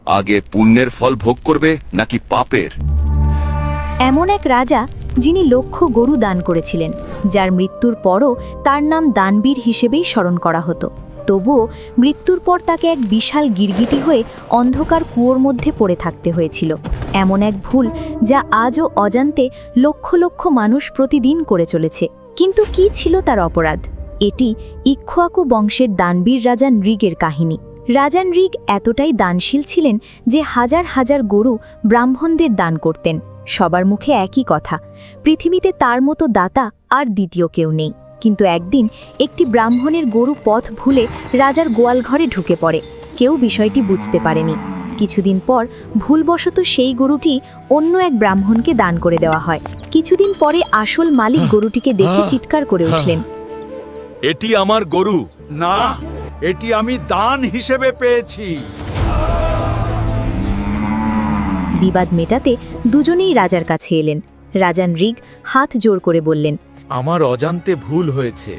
আগে পুণ্যের ফল ভোগ করবে নাকি পাপের? এমন এক রাজা যিনি লক্ষ গরু দান করেছিলেন, যার মৃত্যুর পরও তার নাম দানবীর হিসেবেই স্মরণ করা হতো। তবুও মৃত্যুর পর তাকে এক বিশাল গিরগিটি হয়ে অন্ধকার কুয়োর মধ্যে পড়ে থাকতে হয়েছিল। এমন এক ভুল যা আজও অজান্তে লক্ষ লক্ষ মানুষ প্রতিদিন করে চলেছে। কিন্তু কি ছিল তার অপরাধ? এটি ইক্ষ্বাকু বংশের দানবীর রাজা নৃগের কাহিনী। রাজা নৃগ এতটাই দানশীল ছিলেন যে হাজার হাজার গরু ব্রাহ্মণদের দান করতেন। সবার মুখে একই কথা, পৃথিবীতে তার মতো দাতা আর দ্বিতীয় কেউ নেই। কিন্তু একদিন একটি ব্রাহ্মণের গরু পথ ভুলে রাজার গোয়ালঘরে ঢুকে পড়ে। কেউ বিষয়টি বুঝতে পারেনি। কিছুদিন পর ভুলবশত সেই গরুটি অন্য এক ব্রাহ্মণকে দান করে দেওয়া হয়। কিছুদিন পরে আসল মালিক গরুটিকে দেখে চিৎকার করে উঠলেন, এটি আমার গরু। না, এটি আমি দান হিসেবে পেয়েছি। বিবাদ মেটাতে দুজনেই রাজার কাছে এলেন। রাজা নৃগ হাত জোর করে বললেন, আমার অজান্তে ভুল হয়েছে।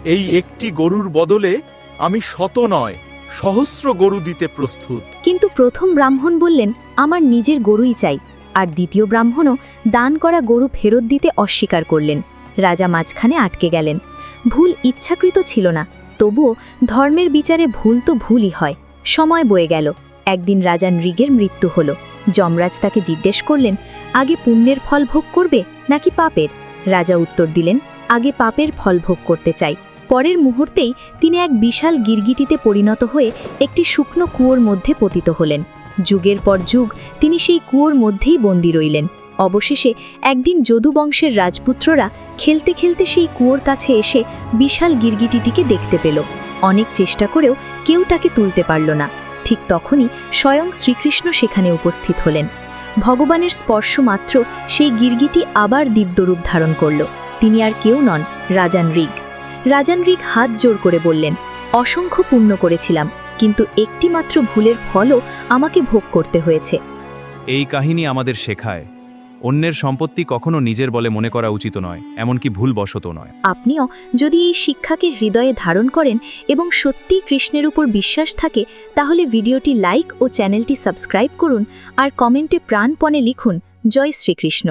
এই একটি গরুর বদলে আমি শত নয়, সহস্র গরু দিতে প্রস্তুত। কিন্তু প্রথম ব্রাহ্মণ বললেন, আমার নিজের গরুই চাই। আর দ্বিতীয় ব্রাহ্মণও দান করা গরু ফেরত দিতে অস্বীকার করলেন। রাজা মাঝখানে আটকে গেলেন। ভুল ইচ্ছাকৃত ছিল না, তবুও ধর্মের বিচারে ভুল তো ভুলই হয়। সময় বয়ে গেল। একদিন রাজা নৃগের মৃত্যু হল। যমরাজ তাকে জিজ্ঞেস করলেন, আগে পুণ্যের ফল ভোগ করবে নাকি পাপের? রাজা উত্তর দিলেন, আগে পাপের ফল ভোগ করতে চাই। পরের মুহূর্তেই তিনি এক বিশাল গিরগিটিতে পরিণত হয়ে একটি শুকনো কুয়োর মধ্যে পতিত হলেন। যুগের পর যুগ তিনি সেই কুয়োর মধ্যেই বন্দী রইলেন। অবশেষে একদিন যদুবংশের রাজপুত্ররা খেলতে খেলতে সেই কুয়োর কাছে এসে বিশাল গিরগিটিটিকে দেখতে পেল। অনেক চেষ্টা করেও কেউ তাকে তুলতে পারল না। ঠিক তখনই স্বয়ং শ্রীকৃষ্ণ সেখানে উপস্থিত হলেন। ভগবানের স্পর্শ মাত্র সেই গিরগিটি আবার দিব্যরূপ ধারণ করল। তিনি আর কেউ নন, রাজা নৃগ। রাজা নৃগ হাত জোর করে বললেন, অসংখ্য পুণ্য করেছিলাম, কিন্তু একটি মাত্র ভুলের ফলও আমাকে ভোগ করতে হয়েছে। এই কাহিনী আমাদের শেখায়, অন্যের সম্পত্তি কখনো নিজের বলে মনে করা উচিত নয়, এমনকি ভুলবশত নয়। আপনিও যদি এই শিক্ষাকে হৃদয়ে ধারণ করেন এবং সত্যিই কৃষ্ণের উপর বিশ্বাস থাকে, তাহলে ভিডিওটি লাইক ও চ্যানেলটি সাবস্ক্রাইব করুন আর কমেন্টে প্রাণপণে লিখুন, জয় শ্রীকৃষ্ণ।